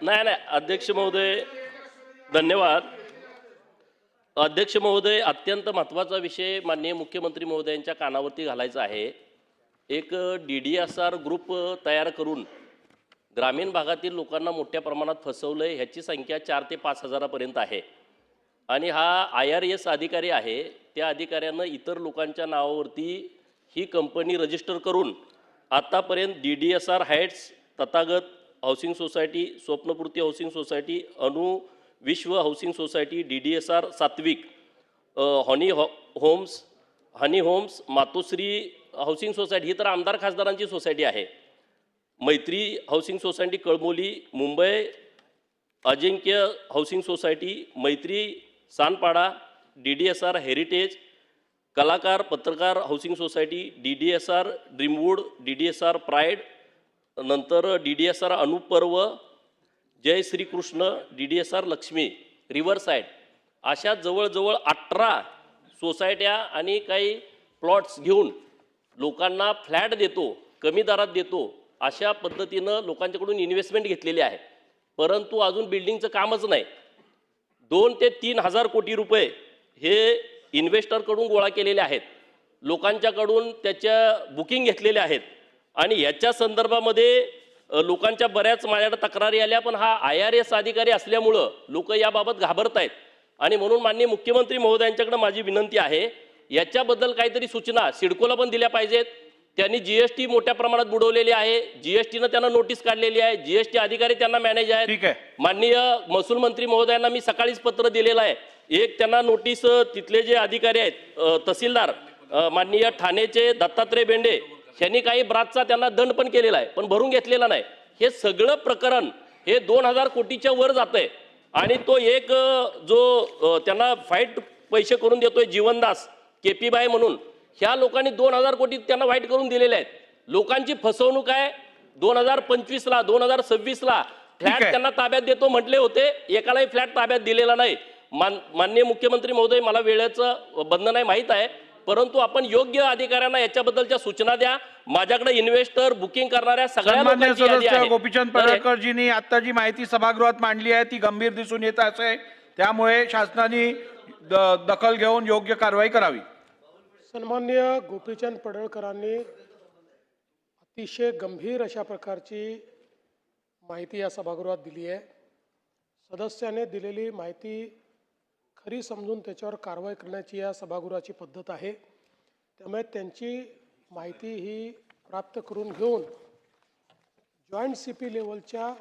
नाही नाही अध्यक्ष महोदय, धन्यवाद. अध्यक्ष महोदय, अत्यंत महत्त्वाचा विषय माननीय मुख्यमंत्री महोदयांच्या कानावरती घालायचा आहे. एक DDSR ग्रुप तयार करून ग्रामीण भागातील लोकांना मोठ्या प्रमाणात फसवलं आहे. ह्याची संख्या 4 ते 5 हजारापर्यंत आहे. आणि हा IRS अधिकारी आहे. त्या अधिकाऱ्यानं इतर लोकांच्या नावावरती ही कंपनी रजिस्टर करून आतापर्यंत DDSR Heights, Tathagat housing society, Swapnapurti housing society, Anu Vishwa housing society, DDSR Satvik, Honey Homes, Matoshree housing society, ही तर आमदार खासदारांची सोसायटी आहे. Maitri housing society Kalamboli, Mumbai Ajinkya housing society, Maitri Sanpada, DDSR Heritage, कलाकार पत्रकार housing society, DDSR Dreamwood, DDSR Pride, नंतर DDSR Anuparva, Jai Shrikrishna, DDSR Lakshmi, Riverside, अशा जवळजवळ 18 सोसायट्या आणि काही प्लॉट्स घेऊन लोकांना फ्लॅट देतो, कमी दरात देतो, अशा पद्धतीनं लोकांच्याकडून इन्व्हेस्टमेंट घेतलेली आहे. परंतु अजून बिल्डिंगचं कामच नाही. 2 ते 3 हजार कोटी रुपये हे इन्व्हेस्टरकडून गोळा केलेले आहेत. लोकांच्याकडून त्याच्या बुकिंग घेतलेल्या आहेत. आणि याच्या संदर्भामध्ये लोकांच्या बऱ्याच माझ्याकडे तक्रारी आल्या, पण हा IRS अधिकारी असल्यामुळं लोक याबाबत घाबरत आहेत. आणि म्हणून माननीय मुख्यमंत्री महोदयांच्याकडे माझी विनंती आहे, याच्याबद्दल काहीतरी सूचना सिडकोला पण दिल्या पाहिजेत. त्यांनी GST मोठ्या प्रमाणात बुडवलेली आहे. GSTनं त्यांना नोटीस काढलेली आहे. GST अधिकारी त्यांना मॅनेज आहेत. माननीय महसूल मंत्री महोदयांना मी सकाळीच पत्र दिलेलं आहे. एक त्यांना नोटीस तिथले जे अधिकारी आहेत, तहसीलदार माननीय ठाणेचे दत्तात्रय बेंडे, यांनी काही ब्रांचचा त्यांना दंड पण केलेला आहे, पण भरून घेतलेला नाही. हे सगळं प्रकरण हे 2000 कोटीच्या वर जातंय. आणि तो एक जो त्यांना फाईट पैसे करून देतोय जीवनदास KP बाई म्हणून, ह्या लोकांनी 2000 कोटी त्यांना वाईट करून दिलेले आहेत. लोकांची फसवणूक आहे. 2025ला 2026ला फ्लॅट त्यांना ताब्यात देतो म्हटले होते, एकालाही फ्लॅट ताब्यात दिलेला नाही. माननीय मुख्यमंत्री महोदय, मला वेळेचं बंधन आहे माहीत आहे, परंतु आपण योग्य अधिकाऱ्यांना याच्याबद्दलच्या सूचना द्या. माझ्याकडे इन्व्हेस्टर बुकिंग करणाऱ्या सगळ्या लोकांची यादी आहे. गोपीचंद पडळकरजींनी आता जी माहिती सभागृहात मांडली आहे ती गंभीर दिसून येत आहे. त्यामुळे शासनाने दखल घेऊन योग्य कारवाई करावी. सन्माननीय गोपीचंद पडळकरांनी अतिशय गंभीर अशा प्रकारची माहिती या सभागृहात दिली आहे. सदस्याने दिलेली माहिती खरी समजून त्याच्यावर कारवाई करण्याची या सभागृहाची पद्धत आहे. त्यामुळे त्यांची माहिती ही प्राप्त करून घेऊन जॉईंट CP लेवलच्या